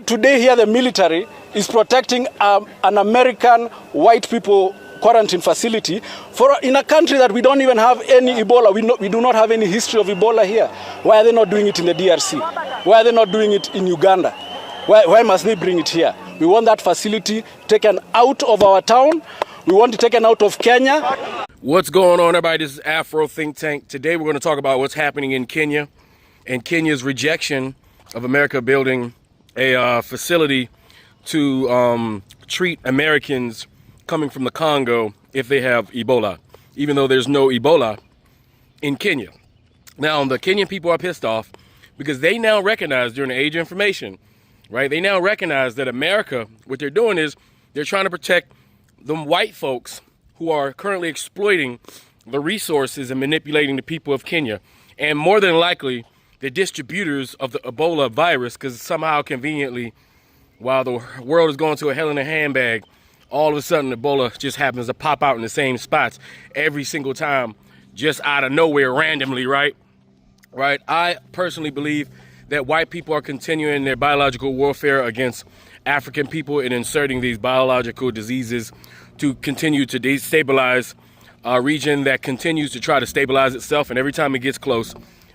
today here the military is protecting an American white people quarantine facility in a country that we don't even have any Ebola. We do not have any history of Ebola here. Why are they not doing it in the DRC? Why are they not doing it in Uganda? Why must they bring it here? We want that facility taken out of our town. We want it taken out of Kenya. What's going on, everybody? This is Afro Think Tank. Today we're going to talk about what's happening in Kenya and Kenya's rejection of America building a facility to treat Americans coming from the Congo if they have Ebola, even though there's no Ebola in Kenya. Now, the Kenyan people are pissed off because they now recognize, during the age of information, right? They now recognize that America, what they're doing is they're trying to protect the white folks who are currently exploiting the resources and manipulating the people of Kenya. And more than likely, the distributors of the Ebola virus, because somehow conveniently, while the world is going to a hell in a handbag, all of a sudden Ebola just happens to pop out in the same spots every single time, just out of nowhere, randomly, right? Right? I personally believe that white people are continuing their biological warfare against African people and inserting these biological diseases to continue to destabilize a region that continues to try to stabilize itself. And every time it gets close,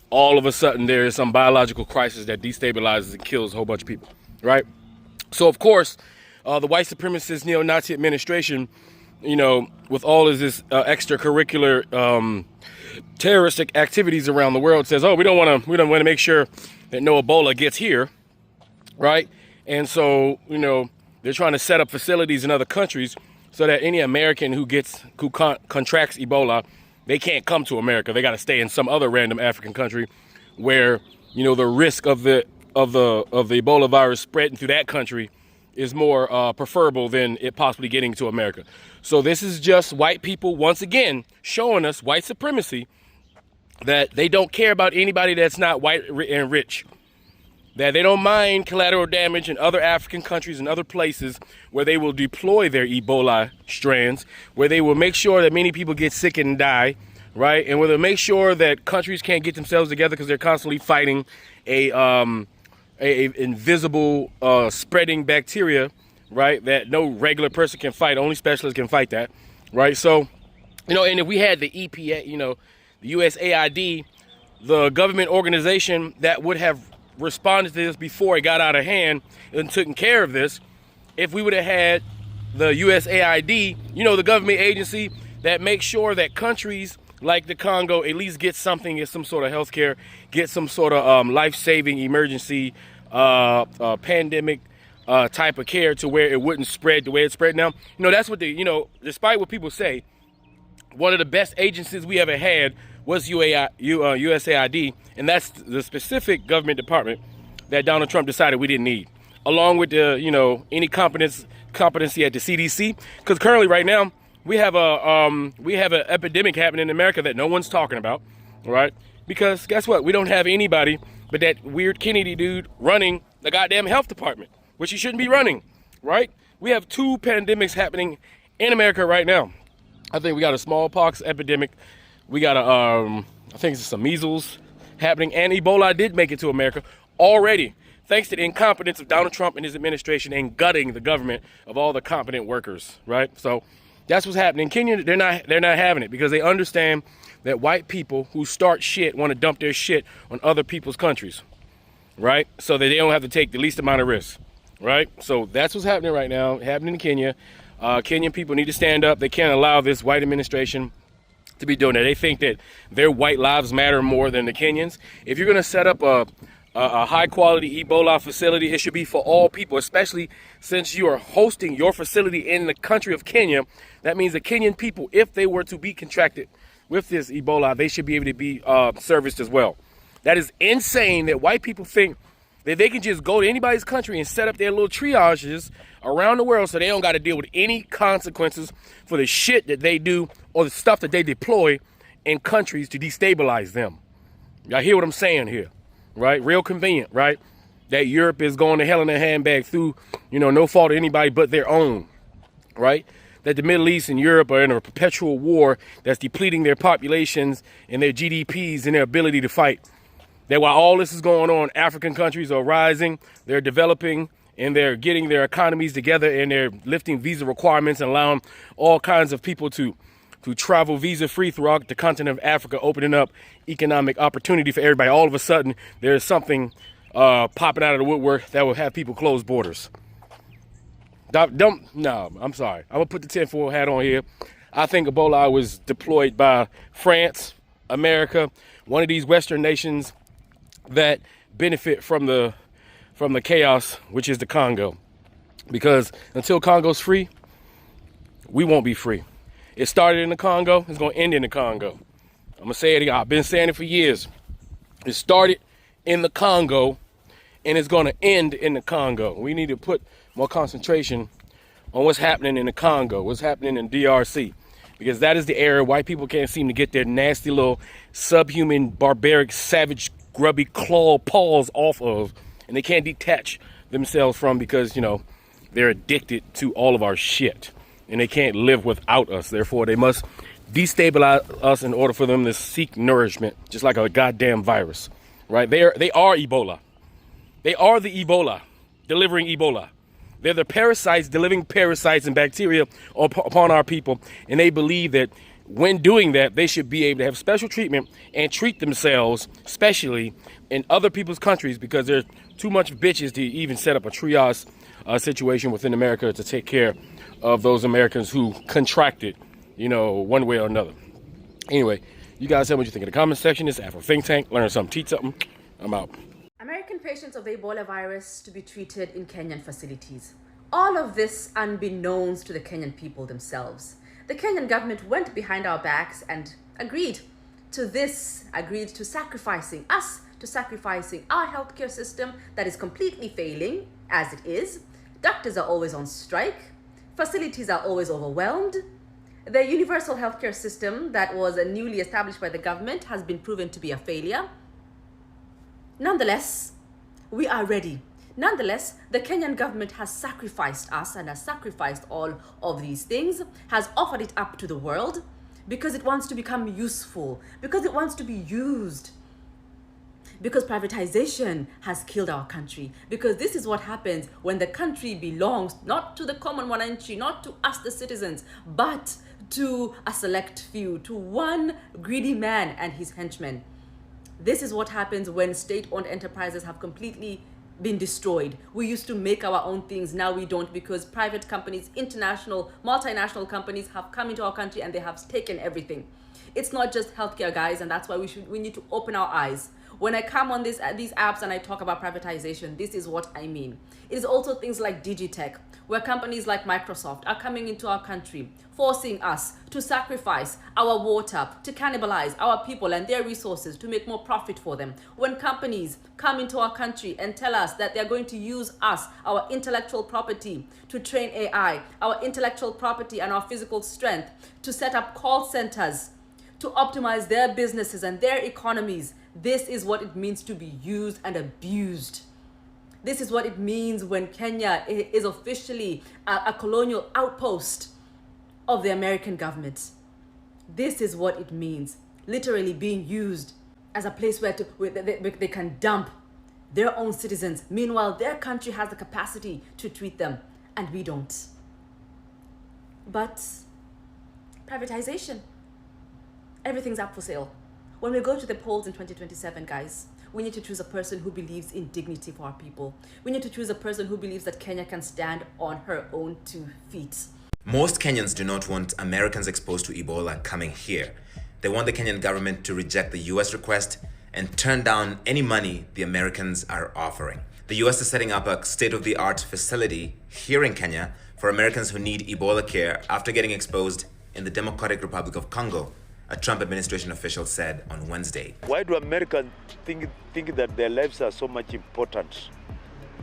all of a sudden there is some biological crisis that destabilizes and kills a whole bunch of people, right? So, of course, the white supremacist neo-Nazi administration, you know, with all of this extracurricular terroristic activities around the world says, oh, we don't want to make sure that no Ebola gets here, right? And so, you know, they're trying to set up facilities in other countries so that any American who contracts Ebola, they can't come to America. They got to stay in some other random African country where, you know, the risk of the Ebola virus spreading through that country is more preferable than it possibly getting to America. So this is just white people once again showing us white supremacy, that they don't care about anybody that's not white and rich, that they don't mind collateral damage in other African countries and other places where they will deploy their Ebola strands, where they will make sure that many people get sick and die, right? And where they'll make sure that countries can't get themselves together because they're constantly fighting a invisible spreading bacteria, right, that no regular person can fight. Only specialists can fight that, right? So, you know, and if we had the EPA, you know, the USAID, the government organization that would have responded to this before it got out of hand and taken care of this, if we would have had the USAID, you know, the government agency that makes sure that countries like the Congo at least get something, get some sort of health care, get some sort of life-saving emergency pandemic type of care to where it wouldn't spread the way it's spread now. You know, that's what you know, despite what people say, one of the best agencies we ever had was USAID, and that's the specific government department that Donald Trump decided we didn't need, along with the, you know, any competency at the CDC, because currently right now we have an epidemic happening in America that no one's talking about, right? Because guess what? We don't have anybody but that weird Kennedy dude running the goddamn health department, which he shouldn't be running, right? We have two pandemics happening in America right now. I think we got a smallpox epidemic. We got I think it's some measles happening, and Ebola did make it to America already, thanks to the incompetence of Donald Trump and his administration and gutting the government of all the competent workers, right? So that's what's happening. In Kenya, they're not having it because they understand that white people who start shit want to dump their shit on other people's countries, right? So that they don't have to take the least amount of risk, right? So that's what's happening right now, happening in Kenya. Kenyan people need to stand up. They can't allow this white administration to be doing that. They think that their white lives matter more than the Kenyans. If you're going to set up a high quality Ebola facility, it should be for all people, especially since you are hosting your facility in the country of Kenya. That means the Kenyan people, if they were to be contracted with this Ebola, they should be able to be serviced as well. That is insane that white people think that they can just go to anybody's country and set up their little triages around the world so they don't got to deal with any consequences for the shit that they do or the stuff that they deploy in countries to destabilize them. Y'all hear what I'm saying here, right? Real convenient, right? That Europe is going to hell in a handbag through, you know, no fault of anybody but their own, right? That the Middle East and Europe are in a perpetual war that's depleting their populations and their GDPs and their ability to fight. That while all this is going on, African countries are rising, they're developing, and they're getting their economies together, and they're lifting visa requirements and allowing all kinds of people to travel visa-free throughout the continent of Africa, opening up economic opportunity for everybody. All of a sudden, there's something popping out of the woodwork that will have people close borders. No, I'm sorry. I'm going to put the tinfoil hat on here. I think Ebola was deployed by France, America, one of these Western nations that benefit from the chaos, which is the Congo. Because until Congo's free, we won't be free. It started in the Congo, it's going to end in the Congo. I'm going to say it again. I've been saying it for years. It started in the Congo, and it's going to end in the Congo. We need to put more concentration on what's happening in the Congo, what's happening in DRC, because that is the area white people can't seem to get their nasty little subhuman, barbaric, savage, grubby claw paws off of, and they can't detach themselves from, because, you know, they're addicted to all of our shit. And they can't live without us. Therefore, they must destabilize us in order for them to seek nourishment, just like a goddamn virus, right? They are Ebola. They are the Ebola, delivering Ebola. They're the parasites, delivering parasites and bacteria upon our people. And they believe that when doing that, they should be able to have special treatment and treat themselves, especially in other people's countries, because there's too much bitches to even set up a triage situation within America to take care of those Americans who contracted, you know, one way or another. Anyway, you guys tell me what you think in the comment section. This is Afro Think Tank. Learn something, teach something. I'm out. American patients of the Ebola virus to be treated in Kenyan facilities. All of this unbeknownst to the Kenyan people themselves. The Kenyan government went behind our backs and agreed to sacrificing us, to sacrificing our healthcare system that is completely failing as it is. Doctors are always on strike. Facilities are always overwhelmed. The universal healthcare system that was newly established by the government has been proven to be a failure. Nonetheless, we are ready. Nonetheless, the Kenyan government has sacrificed us and has sacrificed all of these things, has offered it up to the world because it wants to become useful, because it wants to be used. Because privatization has killed our country. Because this is what happens when the country belongs not to the common wananchi, not to us the citizens, but to a select few, to one greedy man and his henchmen. This is what happens when state-owned enterprises have completely been destroyed. We used to make our own things, now we don't, because private companies, international, multinational companies have come into our country and they have taken everything. It's not just healthcare, guys, and that's why we need to open our eyes. When I come on these apps and I talk about privatization, this is what I mean. It is also things like Digitech, where companies like Microsoft are coming into our country, forcing us to sacrifice our water, to cannibalize our people and their resources to make more profit for them. When companies come into our country and tell us that they're going to use us, our intellectual property, to train AI, our intellectual property and our physical strength, to set up call centers, to optimize their businesses and their economies. This is what it means to be used and abused. This is what it means when Kenya is officially a colonial outpost of the American government. This is what it means, literally being used as a place where they can dump their own citizens. Meanwhile, their country has the capacity to treat them, and we don't. But privatization, everything's up for sale. When we go to the polls in 2027, guys, we need to choose a person who believes in dignity for our people. We need to choose a person who believes that Kenya can stand on her own 2 feet. Most Kenyans do not want Americans exposed to Ebola coming here. They want the Kenyan government to reject the US request and turn down any money the Americans are offering. The US is setting up a state-of-the-art facility here in Kenya for Americans who need Ebola care after getting exposed in the Democratic Republic of Congo, a Trump administration official said on Wednesday. Why do Americans think that their lives are so much important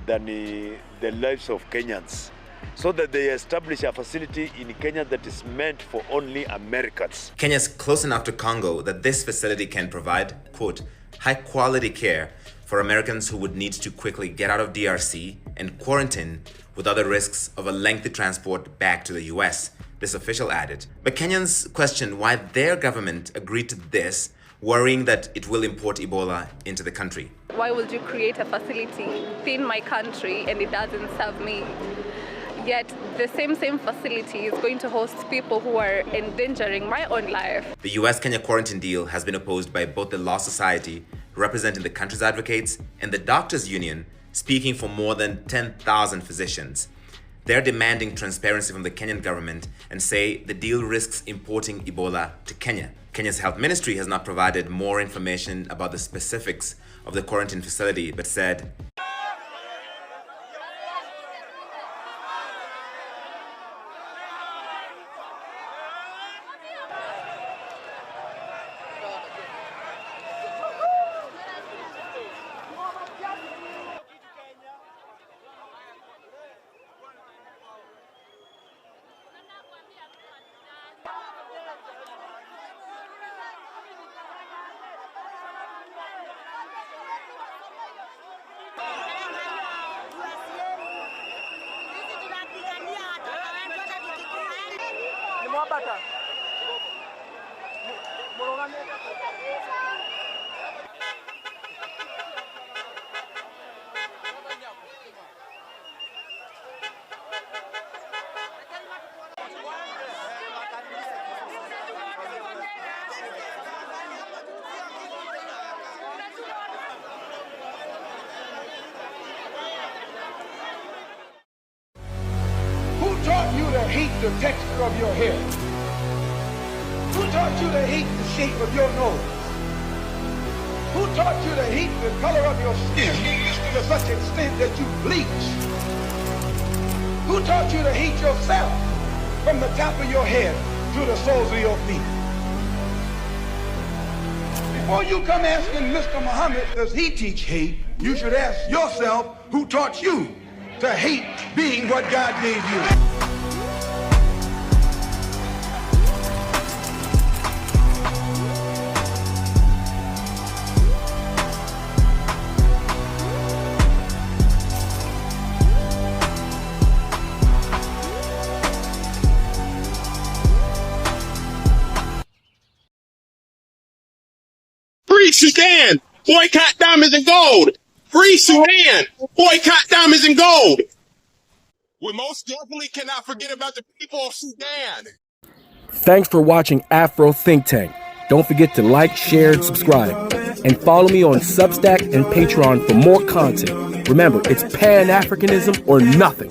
than the lives of Kenyans? So that they establish a facility in Kenya that is meant for only Americans. Kenya is close enough to Congo that this facility can provide, quote, high-quality care for Americans who would need to quickly get out of DRC and quarantine with other risks of a lengthy transport back to the US, this official added. But Kenyans questioned why their government agreed to this, worrying that it will import Ebola into the country. why would you create a facility within my country and it doesn't serve me? Yet the same facility is going to host people who are endangering my own life. The US-Kenya quarantine deal has been opposed by both the Law Society, representing the country's advocates, and the Doctors Union, speaking for more than 10,000 physicians. They're demanding transparency from the Kenyan government and say the deal risks importing Ebola to Kenya. Kenya's health ministry has not provided more information about the specifics of the quarantine facility, but said, hate the texture of your hair? Who taught you to hate the shape of your nose? Who taught you to hate the color of your skin to such an extent that you bleach? Who taught you to hate yourself from the top of your head to the soles of your feet? Before you come asking Mr. Muhammad, does he teach hate, you should ask yourself, who taught you to hate being what God gave you? 'Free Sudan! Boycott diamonds and gold! Free Sudan! Boycott diamonds and gold! We most definitely cannot forget about the people of Sudan! Thanks for watching Afro Think Tank. Don't forget to like, share, and subscribe. And follow me on Substack and Patreon for more content. Remember, it's Pan-Africanism or nothing.